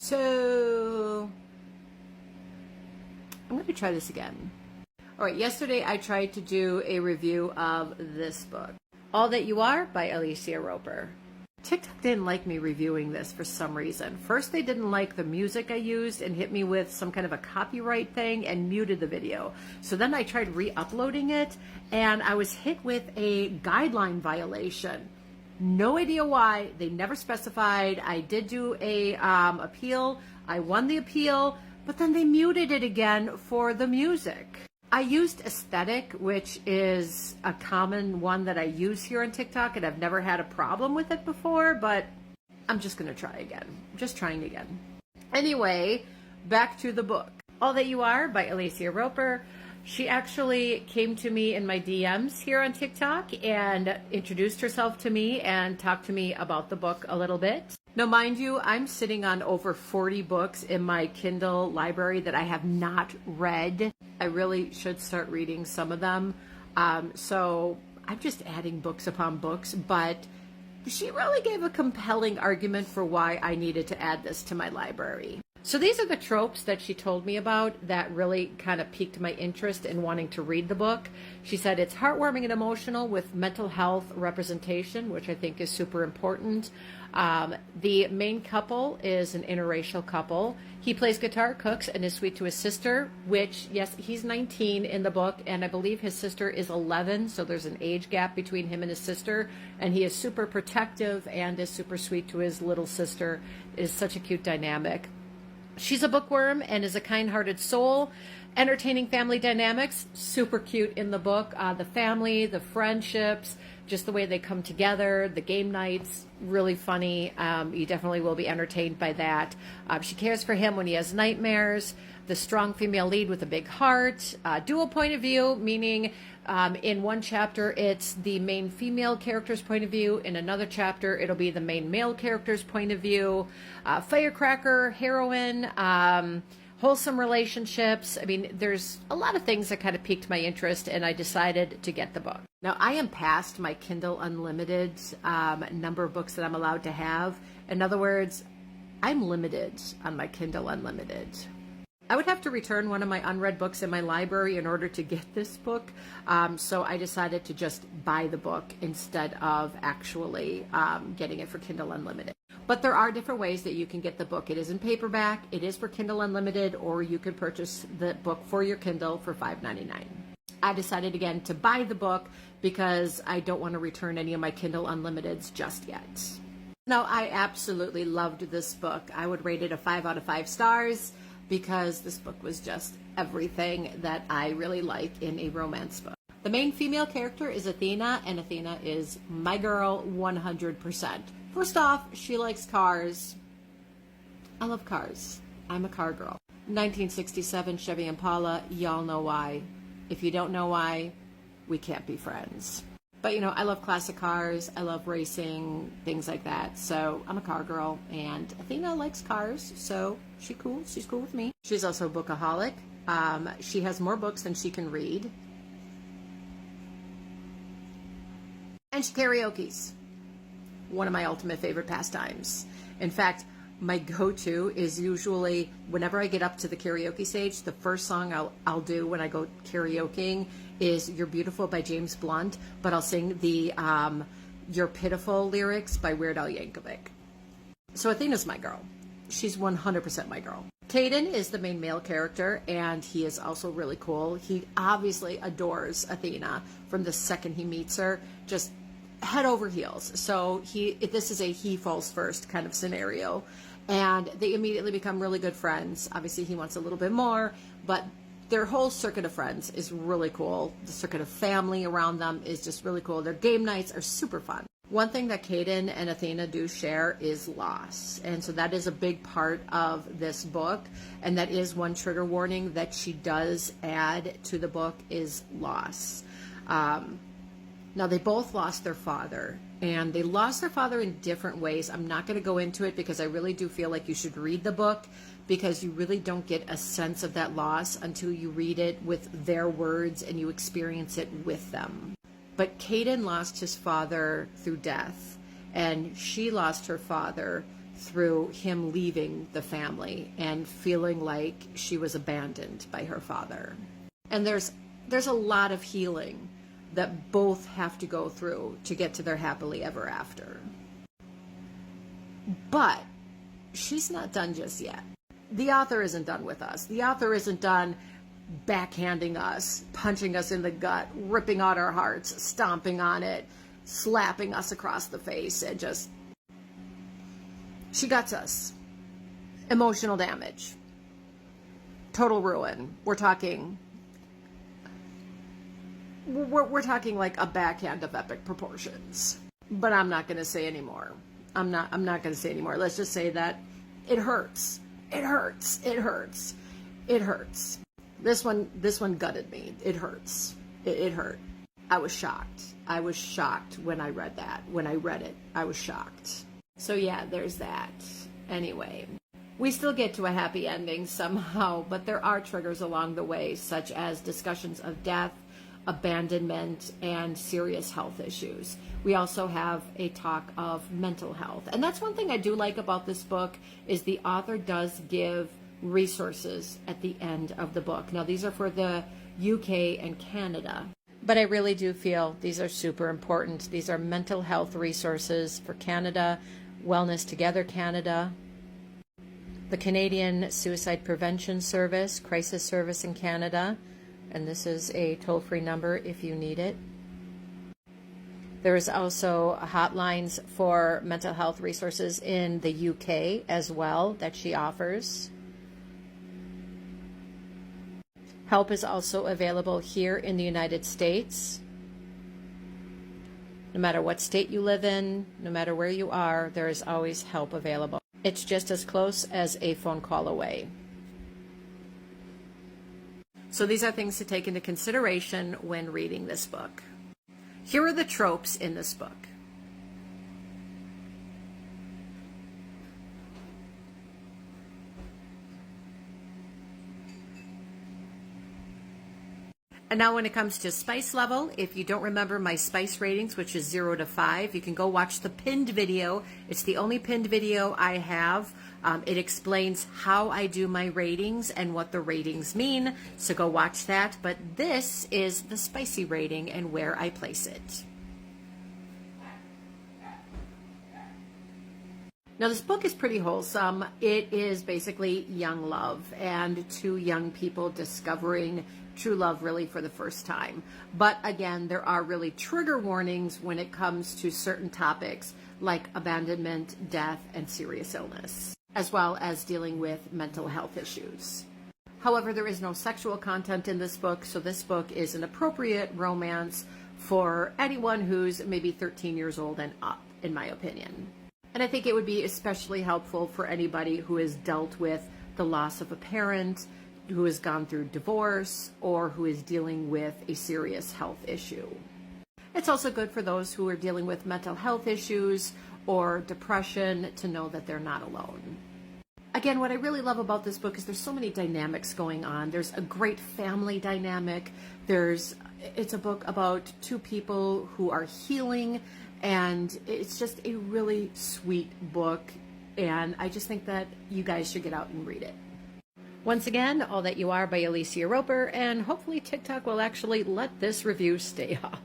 So I'm going to try this again. All right, yesterday I tried to do a review of this book, All That You Are by Elicia Roper. TikTok didn't like me reviewing this for some reason. First, they didn't like the music I used and hit me with some kind of a copyright thing and muted the video. So then I tried re-uploading it and I was hit with a guideline violation. No idea why. They never specified. I did do a appeal. I won the appeal, but then they muted it again for the music. I used aesthetic, which is a common one that I use here on TikTok, and I've never had a problem with it before, but I'm just going to try again. Just trying again. Anyway, back to the book. All That You Are by Elicia Roper. She actually came to me in my DMs here on TikTok and introduced herself to me and talked to me about the book a little bit. Now, mind you, I'm sitting on over 40 books in my Kindle library that I have not read. I really should start reading some of them. So I'm just adding books upon books, but she really gave a compelling argument for why I needed to add this to my library. So these are the tropes that she told me about that really kind of piqued my interest in wanting to read the book. She said it's heartwarming and emotional with mental health representation, which I think is super important. The main couple is an interracial couple. He plays guitar, cooks, and is sweet to his sister, which, yes, he's 19 in the book, and I believe his sister is 11, so there's an age gap between him and his sister, and he is super protective and is super sweet to his little sister. It is such a cute dynamic. She's a bookworm and is a kind-hearted soul. Entertaining family dynamics, super cute in the book. The family, the friendships, just the way they come together, the game nights, really funny. You definitely will be entertained by that. She cares for him when he has nightmares. The strong female lead with a big heart. Dual point of view, meaning in one chapter it's the main female character's point of view. In another chapter it'll be the main male character's point of view. Firecracker, heroine, wholesome relationships. I mean, there's a lot of things that kind of piqued my interest, and I decided to get the book. Now, I am past my Kindle Unlimited number of books that I'm allowed to have. In other words, I'm limited on my Kindle Unlimited. I would have to return one of my unread books in my library in order to get this book, so I decided to just buy the book instead of actually getting it for Kindle Unlimited. But there are different ways that you can get the book. It is in paperback, it is for Kindle Unlimited, or you could purchase the book for your Kindle for $5.99. I decided again to buy the book because I don't want to return any of my Kindle Unlimiteds just yet. Now, I absolutely loved this book. I would rate it a 5 out of 5 stars because this book was just everything that I really like in a romance book. The main female character is Athena, and Athena is my girl 100%. First off, she likes cars. I love cars. I'm a car girl. 1967 Chevy Impala, y'all know why. If you don't know why, we can't be friends. But you know, I love classic cars, I love racing, things like that. So I'm a car girl, and Athena likes cars, so she's cool with me. She's also a bookaholic. She has more books than she can read. And she karaoke's. One of my ultimate favorite pastimes. In fact, my go-to is usually whenever I get up to the karaoke stage, the first song I'll do when I go karaokeing is You're Beautiful by James Blunt, but I'll sing the You're Pitiful lyrics by Weird Al Yankovic. So Athena's my girl. She's 100% my girl. Caden is the main male character, and he is also really cool. He obviously adores Athena from the second he meets her, just head over heels. So this is a he falls first kind of scenario, and they immediately become really good friends. Obviously he wants a little bit more, but their whole circuit of friends is really cool. The circuit of family around them is just really cool. Their game nights are super fun. One thing that Caden and Athena do share is loss, and so that is a big part of this book, and that is one trigger warning that she does add to the book is loss. Now, they both lost their father, and they lost their father in different ways. I'm not going to go into it because I really do feel like you should read the book, because you really don't get a sense of that loss until you read it with their words and you experience it with them. But Caden lost his father through death, and she lost her father through him leaving the family and feeling like she was abandoned by her father. And there's a lot of healing that both have to go through to get to their happily ever after. But she's not done just yet. The author isn't done with us. The author isn't done backhanding us, punching us in the gut, ripping out our hearts, stomping on it, slapping us across the face, and just... She guts us. Emotional damage. Total ruin. We're talking like a backhand of epic proportions. But I'm not going to say anymore. I'm not going to say anymore. Let's just say that it hurts. It hurts. It hurts. It hurts. This one gutted me. It hurts. It hurt. I was shocked. I was shocked when I read that. When I read it, I was shocked. So yeah, there's that. Anyway, we still get to a happy ending somehow, but there are triggers along the way, such as discussions of death, abandonment, and serious health issues. We also have a talk of mental health. And that's one thing I do like about this book, is the author does give resources at the end of the book. Now, these are for the UK and Canada, but I really do feel these are super important. These are mental health resources for Canada, Wellness Together Canada, the Canadian Suicide Prevention Service, Crisis Service in Canada, and this is a toll-free number if you need it. There is also hotlines for mental health resources in the UK as well that she offers. Help is also available here in the United States. No matter what state you live in, no matter where you are, there is always help available. It's just as close as a phone call away. So these are things to take into consideration when reading this book. Here are the tropes in this book. And now when it comes to spice level, if you don't remember my spice ratings, which is 0 to 5, you can go watch the pinned video. It's the only pinned video I have. It explains how I do my ratings and what the ratings mean. So go watch that. But this is the spicy rating and where I place it. Now this book is pretty wholesome. It is basically young love and two young people discovering true love really for the first time. But again, there are really trigger warnings when it comes to certain topics like abandonment, death, and serious illness, as well as dealing with mental health issues. However, there is no sexual content in this book, so this book is an appropriate romance for anyone who's maybe 13 years old and up, in my opinion. And I think it would be especially helpful for anybody who has dealt with the loss of a parent, who has gone through divorce, or who is dealing with a serious health issue. It's also good for those who are dealing with mental health issues or depression to know that they're not alone. Again, what I really love about this book is there's so many dynamics going on. There's a great family dynamic. It's a book about two people who are healing, and it's just a really sweet book, and I just think that you guys should get out and read it. Once again, All That You Are by Elicia Roper, and hopefully TikTok will actually let this review stay up.